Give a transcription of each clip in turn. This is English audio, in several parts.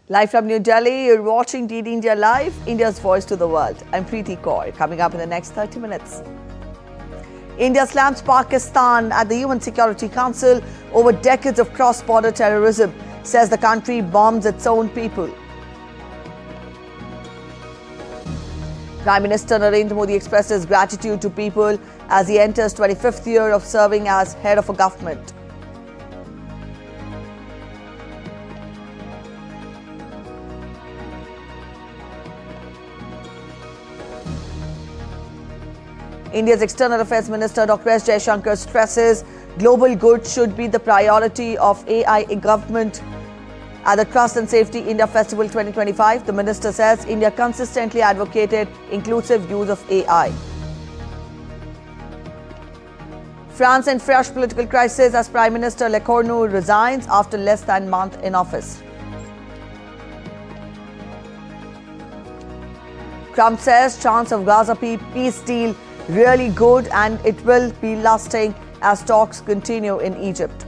Live from New Delhi, you're watching DD India Live, India's voice to the world. I'm Preeti Kaur. Coming up in the next 30 minutes. India slams Pakistan at the UN Security Council over decades of cross-border terrorism, says the country bombs its own people. Prime Minister Narendra Modi expresses gratitude to people as he enters 25th year of serving as head of a government. India's External Affairs Minister Dr. S. Jaishankar stresses global good should be the priority of AI government. At the Trust and Safety India Festival 2025, the minister says India consistently advocated inclusive use of AI. France in fresh political crisis as Prime Minister Leorno resigns after less than a month in office. Trump says chance of Gaza peace deal really good and it will be lasting as talks continue in Egypt.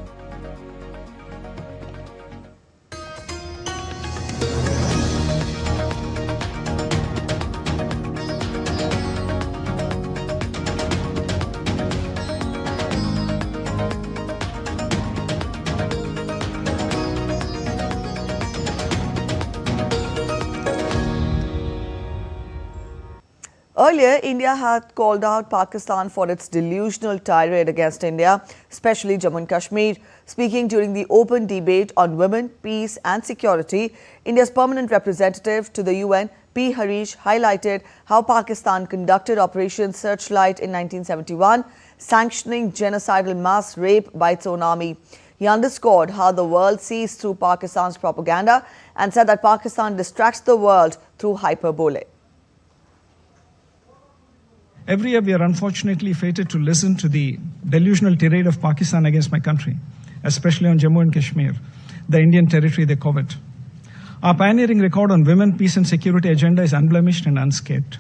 Earlier, India had called out Pakistan for its delusional tirade against India, especially Jammu and Kashmir. Speaking during the open debate on women, peace and security, India's permanent representative to the UN, P. Harish, highlighted how Pakistan conducted Operation Searchlight in 1971, sanctioning genocidal mass rape by its own army. He underscored how the world sees through Pakistan's propaganda and said that Pakistan distracts the world through hyperbole. Every year we are unfortunately fated to listen to the delusional tirade of Pakistan against my country, especially on Jammu and Kashmir, the Indian territory they covet. Our pioneering record on women, peace and security agenda is unblemished and unscathed.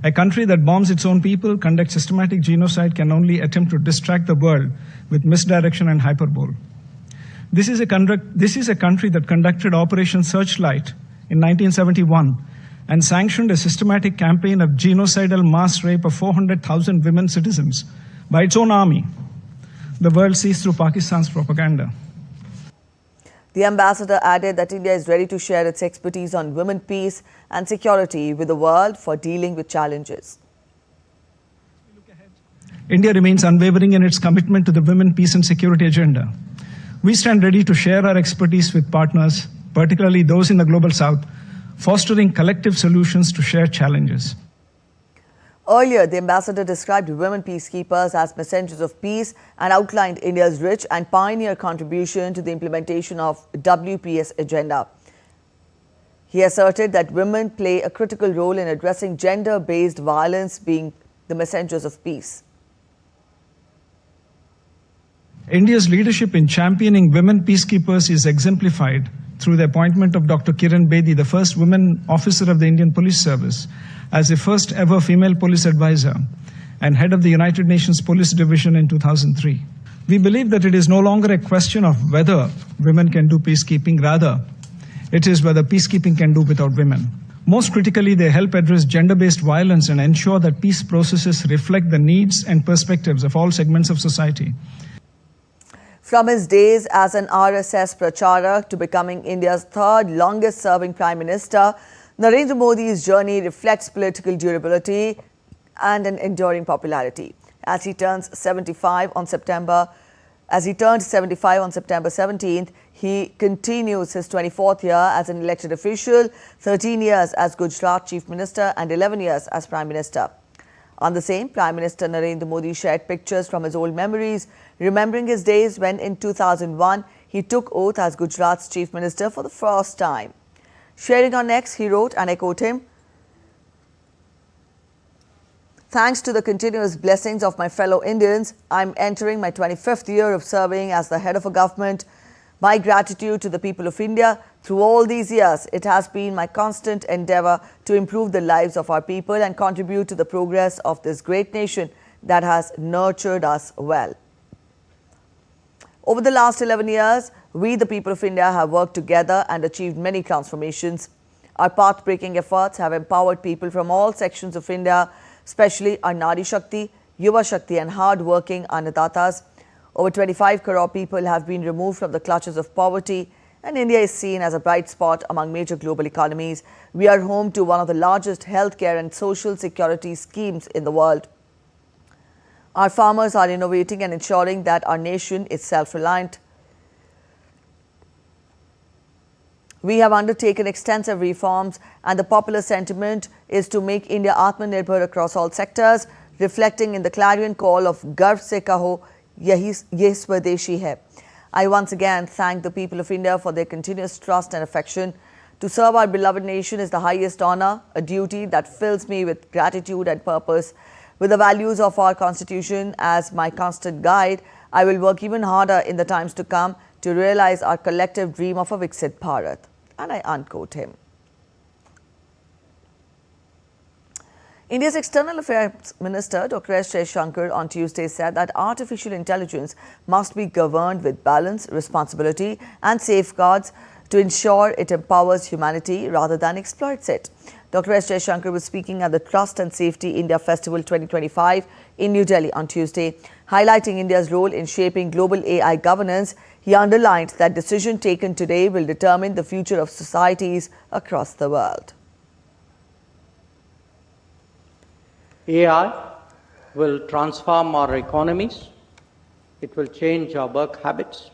A country that bombs its own people, conducts systematic genocide, can only attempt to distract the world with misdirection and hyperbole. This is a country that conducted Operation Searchlight in 1971 and sanctioned a systematic campaign of genocidal mass rape of 400,000 women citizens by its own army. The world sees through Pakistan's propaganda. The ambassador added that India is ready to share its expertise on women, peace and security with the world for dealing with challenges. India remains unwavering in its commitment to the women, peace and security agenda. We stand ready to share our expertise with partners, particularly those in the global south, fostering collective solutions to shared challenges. Earlier, the ambassador described women peacekeepers as messengers of peace and outlined India's rich and pioneer contribution to the implementation of WPS agenda. He asserted that women play a critical role in addressing gender-based violence, being the messengers of peace. India's leadership in championing women peacekeepers is exemplified through the appointment of Dr. Kiran Bedi, the first woman officer of the Indian Police Service, as the first ever female police advisor and head of the United Nations Police Division in 2003. We believe that it is no longer a question of whether women can do peacekeeping, rather, it is whether peacekeeping can do without women. Most critically, they help address gender-based violence and ensure that peace processes reflect the needs and perspectives of all segments of society. From his days as an RSS pracharak to becoming India's third longest-serving Prime Minister, Narendra Modi's journey reflects political durability and an enduring popularity. As he turned 75 on September 17th, he continues his 24th year as an elected official, 13 years as Gujarat Chief Minister and 11 years as Prime Minister. On the same, Prime Minister Narendra Modi shared pictures from his old memories, remembering his days when in 2001 he took oath as Gujarat's Chief Minister for the first time. Sharing on X, he wrote and echoed him, "Thanks to the continuous blessings of my fellow Indians, I'm entering my 25th year of serving as the head of a government. My gratitude to the people of India. Through all these years, it has been my constant endeavor to improve the lives of our people and contribute to the progress of this great nation that has nurtured us well." Over the last 11 years, we, the people of India, have worked together and achieved many transformations. Our path-breaking efforts have empowered people from all sections of India, especially our Nari Shakti, Yuva Shakti and hard-working Annadatas. Over 25 crore people have been removed from the clutches of poverty, and India is seen as a bright spot among major global economies. We are home to one of the largest healthcare and social security schemes in the world. Our farmers are innovating and ensuring that our nation is self-reliant. We have undertaken extensive reforms, and the popular sentiment is to make India Atmanirbhar across all sectors, reflecting in the clarion call of Garv se kaho, ye swadeshi hai. I once again thank the people of India for their continuous trust and affection. To serve our beloved nation is the highest honor, a duty that fills me with gratitude and purpose. With the values of our constitution as my constant guide, I will work even harder in the times to come to realize our collective dream of a Viksit Bharat. And I unquote him. India's External Affairs Minister Dr. S. Jaishankar on Tuesday said that artificial intelligence must be governed with balance, responsibility and safeguards to ensure it empowers humanity rather than exploits it. Dr. S. Jaishankar was speaking at the Trust and Safety India Festival 2025 in New Delhi on Tuesday. Highlighting India's role in shaping global AI governance, he underlined that decisions taken today will determine the future of societies across the world. AI will transform our economies, it will change our work habits,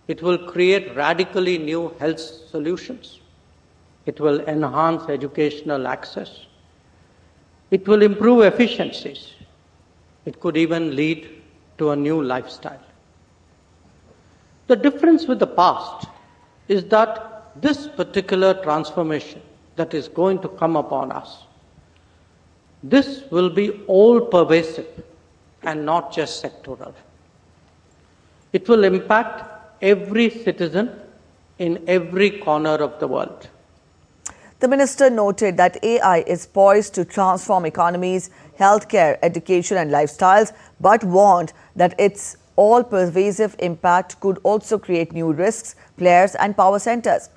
it will create radically new health solutions, it will enhance educational access, it will improve efficiencies, it could even lead to a new lifestyle. The difference with the past is that this particular transformation that is going to come upon us, this will be all-pervasive and not just sectoral. It will impact every citizen in every corner of the world. The minister noted that AI is poised to transform economies, healthcare, education and lifestyles, but warned that its all-pervasive impact could also create new risks, players and power centers.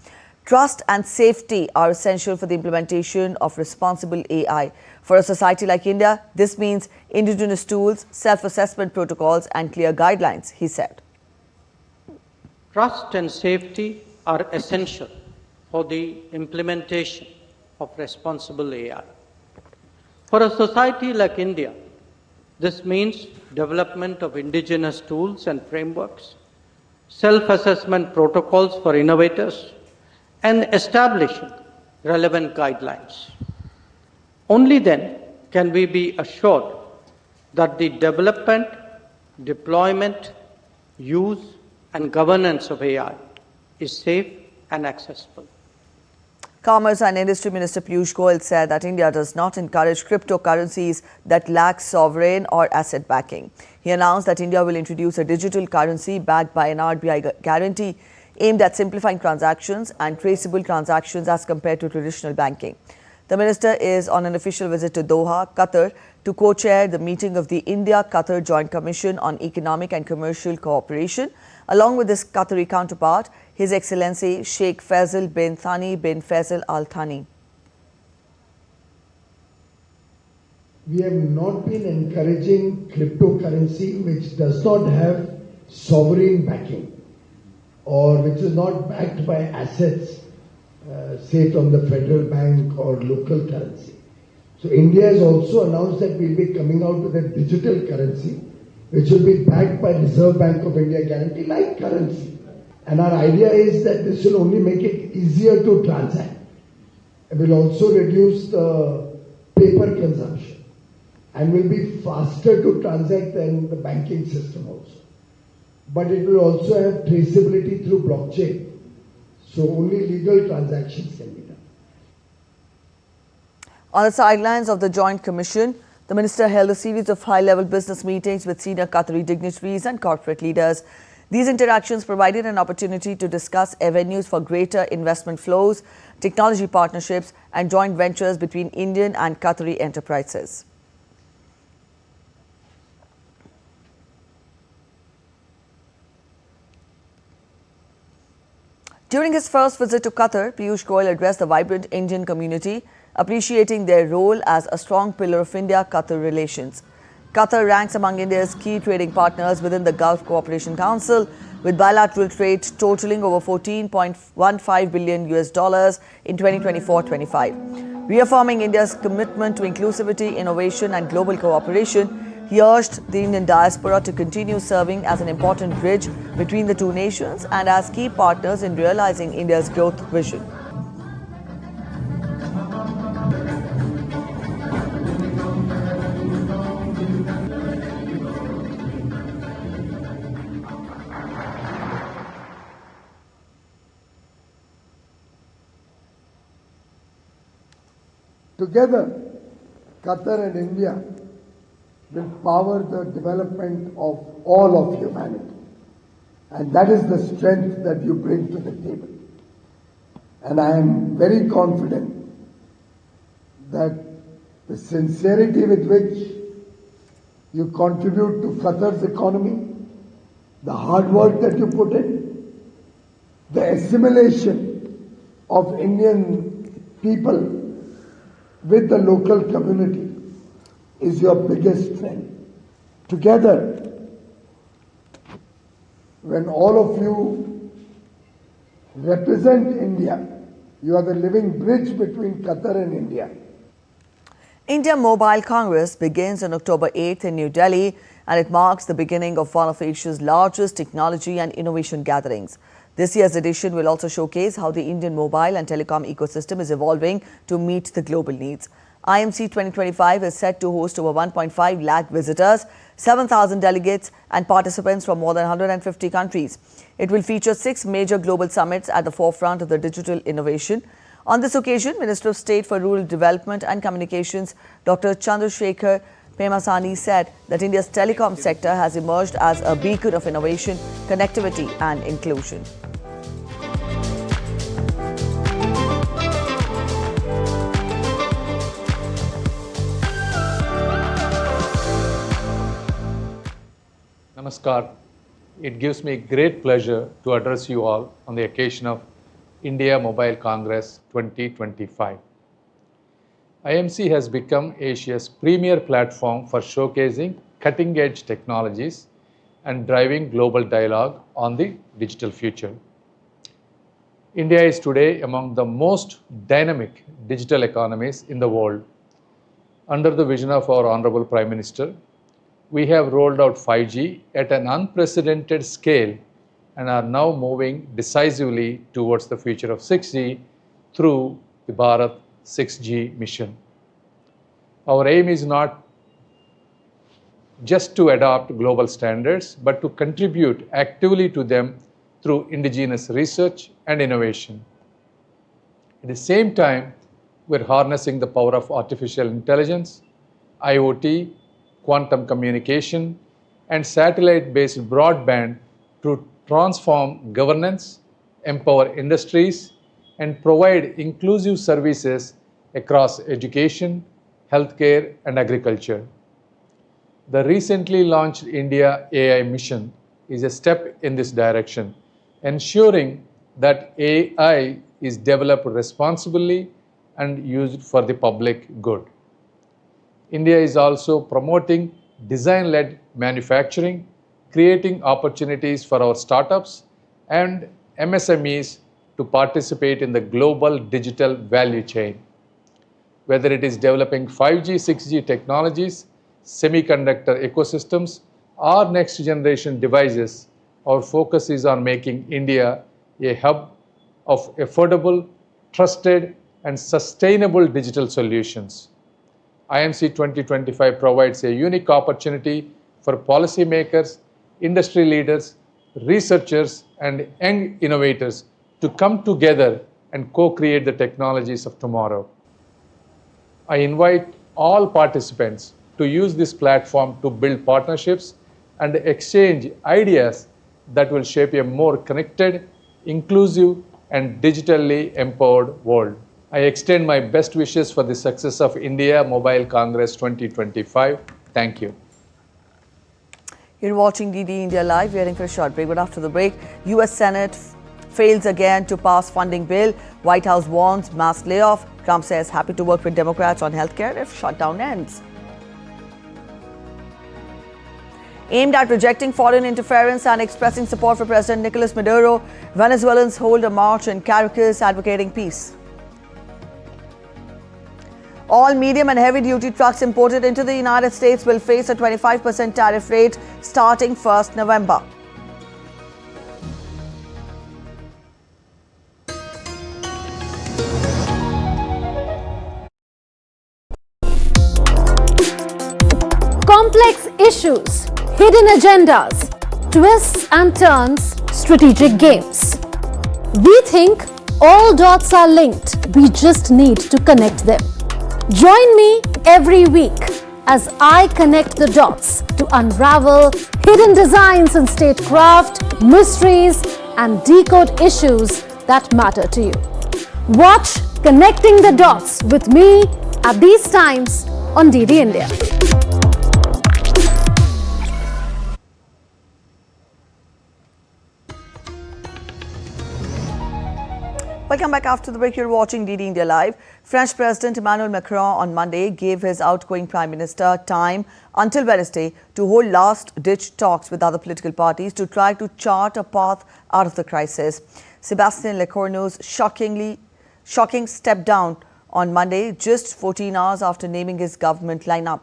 Trust and safety are essential for the implementation of responsible AI. For a society like India, this means indigenous tools, self-assessment protocols and clear guidelines, he said. Trust and safety are essential for the implementation of responsible AI. For a society like India, this means development of indigenous tools and frameworks, self-assessment protocols for innovators, and establishing relevant guidelines. Only then can we be assured that the development, deployment, use, and governance of AI is safe and accessible. Commerce and Industry Minister Piyush Goyal said that India does not encourage cryptocurrencies that lack sovereign or asset backing. He announced that India will introduce a digital currency backed by an RBI guarantee aimed at simplifying transactions and traceable transactions as compared to traditional banking. The minister is on an official visit to Doha, Qatar, to co-chair the meeting of the India-Qatar Joint Commission on Economic and Commercial Cooperation, along with his Qatari counterpart, His Excellency Sheikh Faisal bin Thani bin Faisal Al Thani. We have not been encouraging cryptocurrency which does not have sovereign backing or which is not backed by assets, say from the federal bank or local currency. So India has also announced that we'll be coming out with a digital currency which will be backed by Reserve Bank of India guarantee like currency. And our idea is that this will only make it easier to transact. It will also reduce the paper consumption and will be faster to transact than the banking system also. But it will also have traceability through blockchain. So only legal transactions can be done. On the sidelines of the Joint Commission, the minister held a series of high-level business meetings with senior Qatari dignitaries and corporate leaders. These interactions provided an opportunity to discuss avenues for greater investment flows, technology partnerships and joint ventures between Indian and Qatari enterprises. During his first visit to Qatar, Piyush Goyal addressed the vibrant Indian community, appreciating their role as a strong pillar of India-Qatar relations. Qatar ranks among India's key trading partners within the Gulf Cooperation Council, with bilateral trade totaling over $14.15 billion in 2024-25. Reaffirming India's commitment to inclusivity, innovation and global cooperation, he urged the Indian diaspora to continue serving as an important bridge between the two nations and as key partners in realizing India's growth vision. Together, Qatar and India will power the development of all of humanity. And that is the strength that you bring to the table. And I am very confident that the sincerity with which you contribute to Qatar's economy, the hard work that you put in, the assimilation of Indian people with the local community is your biggest strength. Together, when all of you represent India, you are the living bridge between Qatar and India. India Mobile Congress begins on October 8th in New Delhi, and it marks the beginning of one of Asia's largest technology and innovation gatherings. This year's edition will also showcase how the Indian mobile and telecom ecosystem is evolving to meet the global needs. IMC 2025 is set to host over 1.5 lakh visitors, 7,000 delegates and participants from more than 150 countries. It will feature 6 major global summits at the forefront of the digital innovation. On this occasion, Minister of State for Rural Development and Communications, Dr. Chandrasekhar Pemasani said that India's telecom sector has emerged as a beacon of innovation, connectivity and inclusion. Namaskar. It gives me great pleasure to address you all on the occasion of India Mobile Congress 2025. IMC has become Asia's premier platform for showcasing cutting-edge technologies and driving global dialogue on the digital future. India is today among the most dynamic digital economies in the world. Under the vision of our Honorable Prime Minister, we have rolled out 5G at an unprecedented scale and are now moving decisively towards the future of 6G through the Bharat 6G mission. Our aim is not just to adopt global standards, but to contribute actively to them through indigenous research and innovation. At the same time, we're harnessing the power of artificial intelligence, IoT, quantum communication, and satellite-based broadband to transform governance, empower industries, and provide inclusive services across education, healthcare, and agriculture. The recently launched India AI mission is a step in this direction, ensuring that AI is developed responsibly and used for the public good. India is also promoting design-led manufacturing, creating opportunities for our startups and MSMEs to participate in the global digital value chain. Whether it is developing 5G, 6G technologies, semiconductor ecosystems, or next-generation devices, our focus is on making India a hub of affordable, trusted, and sustainable digital solutions. IMC 2025 provides a unique opportunity for policymakers, industry leaders, researchers, and young innovators to come together and co-create the technologies of tomorrow. I invite all participants to use this platform to build partnerships and exchange ideas that will shape a more connected, inclusive, and digitally empowered world. I extend my best wishes for the success of India Mobile Congress 2025. Thank you. You're watching DD India Live. We're heading for a short break, but after the break, US Senate fails again to pass funding bill. White House warns mass layoff. Trump says happy to work with Democrats on healthcare if shutdown ends. Aimed at rejecting foreign interference and expressing support for President Nicolas Maduro, Venezuelans hold a march in Caracas advocating peace. All medium and heavy-duty trucks imported into the United States will face a 25% tariff rate starting 1st November. Complex issues, hidden agendas, twists and turns, strategic games. We think all dots are linked. We just need to connect them. Join me every week as I connect the dots to unravel hidden designs in statecraft, mysteries, and decode issues that matter to you. Watch Connecting the Dots with me at these times on DD India. Welcome back. After the break, you're watching DD India Live. French President Emmanuel Macron on Monday gave his outgoing Prime Minister time until Wednesday to hold last-ditch talks with other political parties to try to chart a path out of the crisis. Sébastien Lecornu's shocking step down on Monday, just 14 hours after naming his government lineup.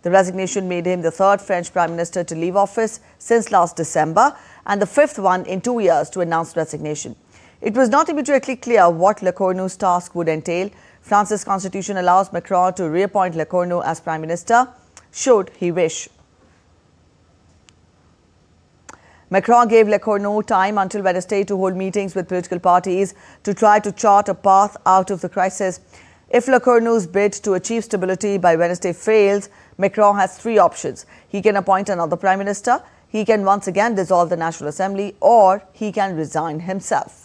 The resignation made him the third French Prime Minister to leave office since last December and the fifth one in 2 years to announce resignation. It was not immediately clear what Lecornu's task would entail. France's constitution allows Macron to reappoint Lecornu as Prime Minister, should he wish. Macron gave Lecornu time until Wednesday to hold meetings with political parties to try to chart a path out of the crisis. If Lecornu's bid to achieve stability by Wednesday fails, Macron has three options. He can appoint another Prime Minister, he can once again dissolve the National Assembly, or he can resign himself.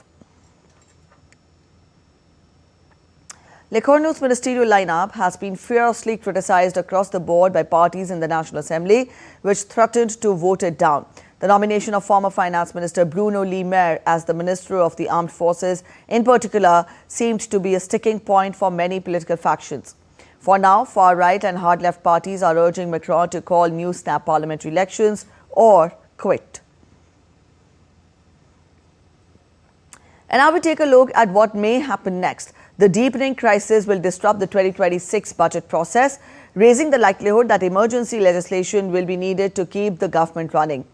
Lecornu's ministerial lineup has been fiercely criticized across the board by parties in the National Assembly, which threatened to vote it down. The nomination of former Finance Minister Bruno Le Maire as the Minister of the Armed Forces, in particular, seemed to be a sticking point for many political factions. For now, far-right and hard-left parties are urging Macron to call new snap parliamentary elections or quit. And now we take a look at what may happen next. The deepening crisis will disrupt the 2026 budget process, raising the likelihood that emergency legislation will be needed to keep the government running.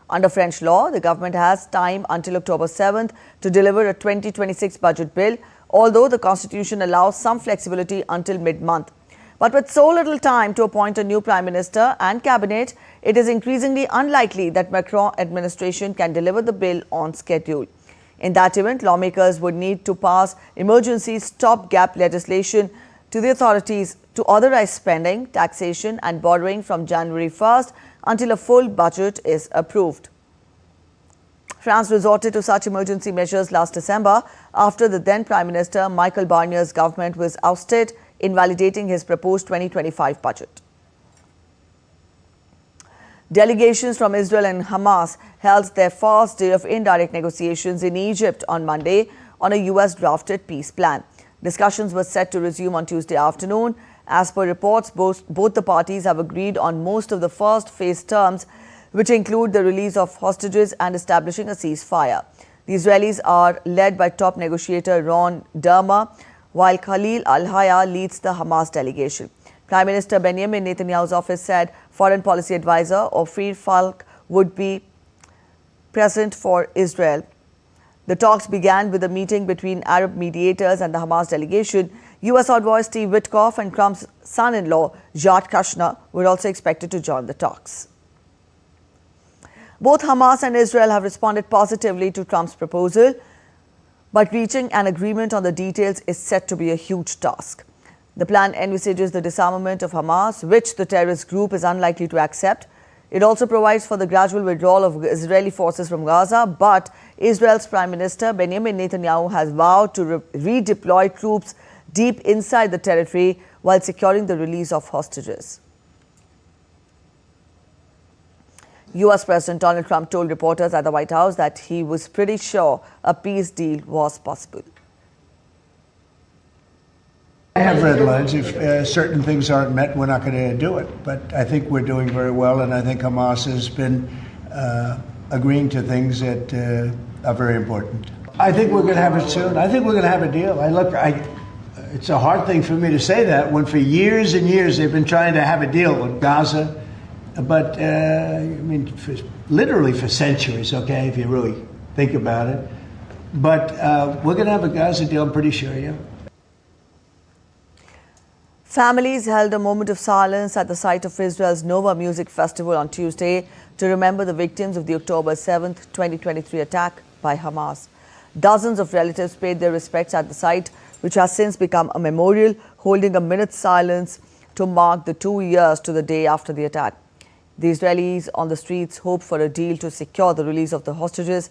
Under French law, the government has time until October 7th to deliver a 2026 budget bill, although the constitution allows some flexibility until mid-month. But with so little time to appoint a new Prime Minister and cabinet, it is increasingly unlikely that Macron administration can deliver the bill on schedule. In that event, lawmakers would need to pass emergency stopgap legislation to the authorities to authorize spending, taxation and borrowing from January 1st until a full budget is approved. France resorted to such emergency measures last December after the then Prime Minister Michel Barnier's government was ousted, invalidating his proposed 2025 budget. Delegations from Israel and Hamas held their first day of indirect negotiations in Egypt on Monday on a US-drafted peace plan. Discussions were set to resume on Tuesday afternoon. As per reports, both the parties have agreed on most of the first phase terms, which include the release of hostages and establishing a ceasefire. The Israelis are led by top negotiator Ron Dermer, while Khalil Al-Hayya leads the Hamas delegation. Prime Minister Benjamin Netanyahu's office said Foreign Policy Advisor Ophir Falk would be present for Israel. The talks began with a meeting between Arab mediators and the Hamas delegation. U.S. envoy Steve Witkoff and Trump's son-in-law, Jared Kushner, were also expected to join the talks. Both Hamas and Israel have responded positively to Trump's proposal, but reaching an agreement on the details is set to be a huge task. The plan envisages the disarmament of Hamas, which the terrorist group is unlikely to accept. It also provides for the gradual withdrawal of Israeli forces from Gaza, but Israel's Prime Minister Benjamin Netanyahu has vowed to redeploy troops deep inside the territory while securing the release of hostages. US President Donald Trump told reporters at the White House that he was pretty sure a peace deal was possible. I have red lines. If certain things aren't met, we're not going to do it. But I think we're doing very well, and I think Hamas has been agreeing to things that are very important. I think we're going to have it soon. I think we're going to have a deal. It's a hard thing for me to say that when for years and years they've been trying to have a deal with Gaza, but literally for centuries, okay, if you really think about it. But we're going to have a Gaza deal, I'm pretty sure, yeah. Families held a moment of silence at the site of Israel's Nova Music Festival on Tuesday to remember the victims of the October 7, 2023 attack by Hamas. Dozens of relatives paid their respects at the site, which has since become a memorial, holding a minute's silence to mark the 2 years to the day after the attack. The Israelis on the streets hope for a deal to secure the release of the hostages.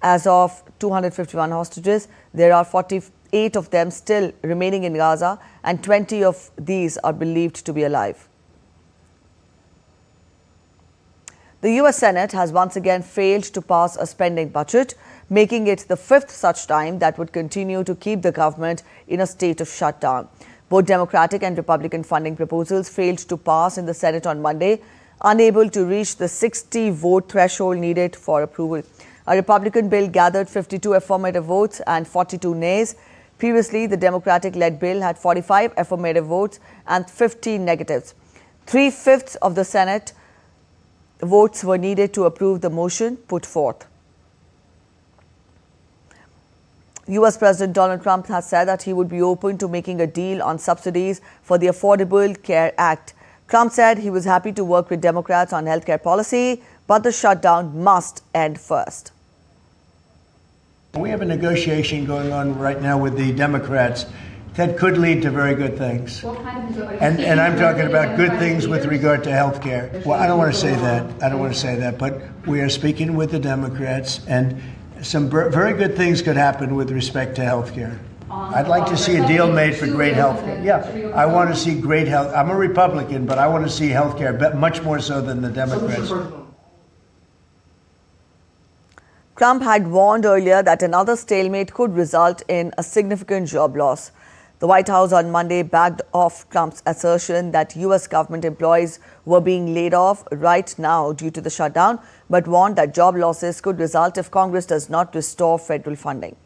As of 251 hostages, there are 48 of them still remaining in Gaza, and 20 of these are believed to be alive. The US Senate has once again failed to pass a spending budget, making it the fifth such time that would continue to keep the government in a state of shutdown. Both Democratic and Republican funding proposals failed to pass in the Senate on Monday, unable to reach the 60-vote threshold needed for approval. A Republican bill gathered 52 affirmative votes and 42 nays. Previously, the Democratic-led bill had 45 affirmative votes and 15 negatives. 3/5 of the Senate votes were needed to approve the motion put forth. US President Donald Trump has said that he would be open to making a deal on subsidies for the Affordable Care Act. Trump said he was happy to work with Democrats on healthcare policy, but the shutdown must end first. We have a negotiation going on right now with the Democrats that could lead to very good things. What kind of And I'm talking about good things with regard to health care. Well, I don't want to say that. I don't want to say that. But we are speaking with the Democrats, and some very good things could happen with respect to health care. I'd like to see a deal made for great health care. Yeah, I want to see great health. I'm a Republican, but I want to see health care much more so than the Democrats. Trump had warned earlier that another stalemate could result in a significant job loss. The White House on Monday backed off Trump's assertion that US government employees were being laid off right now due to the shutdown, but warned that job losses could result if Congress does not restore federal funding.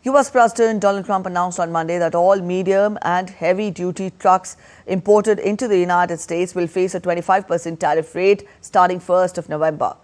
US President Donald Trump announced on Monday that all medium and heavy-duty trucks imported into the United States will face a 25% tariff rate starting 1st of November.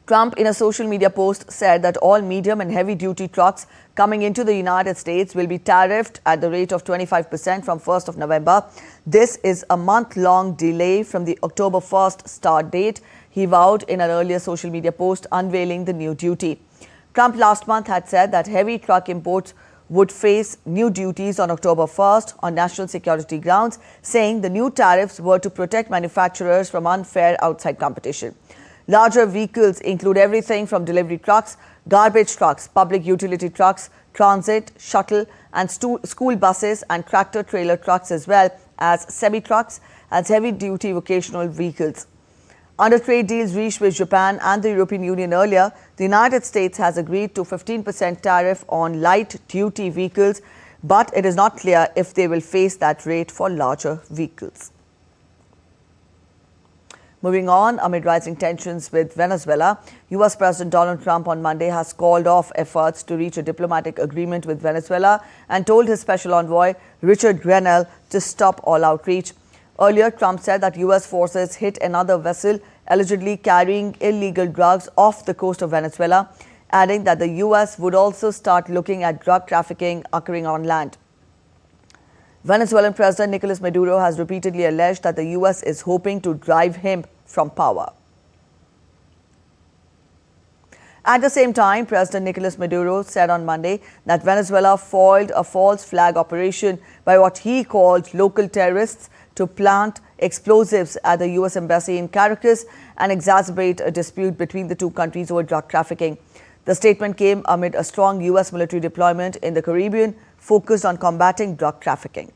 Trump, in a social media post, said that all medium and heavy-duty trucks coming into the United States will be tariffed at the rate of 25% from 1st of November. This is a month-long delay from the October 1st start date, he vowed in an earlier social media post unveiling the new duty. Trump last month had said that heavy truck imports would face new duties on October 1st on national security grounds, saying the new tariffs were to protect manufacturers from unfair outside competition. Larger vehicles include everything from delivery trucks, garbage trucks, public utility trucks, transit, shuttle and school buses and tractor-trailer trucks, as well as semi-trucks and heavy-duty vocational vehicles. Under trade deals reached with Japan and the European Union earlier, the United States has agreed to 15% tariff on light-duty vehicles, but it is not clear if they will face that rate for larger vehicles. Moving on, amid rising tensions with Venezuela, US President Donald Trump on Monday has called off efforts to reach a diplomatic agreement with Venezuela and told his special envoy, Richard Grenell, to stop all outreach. Earlier, Trump said that US forces hit another vessel allegedly carrying illegal drugs off the coast of Venezuela, adding that the US would also start looking at drug trafficking occurring on land. Venezuelan President Nicolas Maduro has repeatedly alleged that the US is hoping to drive him from power. At the same time, President Nicolas Maduro said on Monday that Venezuela foiled a false flag operation by what he called local terrorists to plant explosives at the US embassy in Caracas and exacerbate a dispute between the two countries over drug trafficking. The statement came amid a strong US military deployment in the Caribbean focused on combating drug trafficking.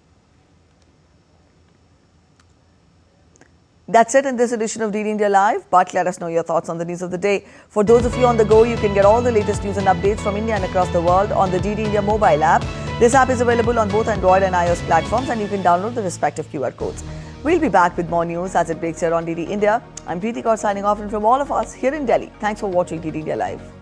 That's it in this edition of DD India Live, but let us know your thoughts on the news of the day. For those of you on the go, you can get all the latest news and updates from India and across the world on the DD India mobile app. This app is available on both Android and iOS platforms, and you can download the respective QR codes. We'll be back with more news as it breaks here on DD India. I'm Preeti Kaur signing off, and from all of us here in Delhi, thanks for watching DD India Live.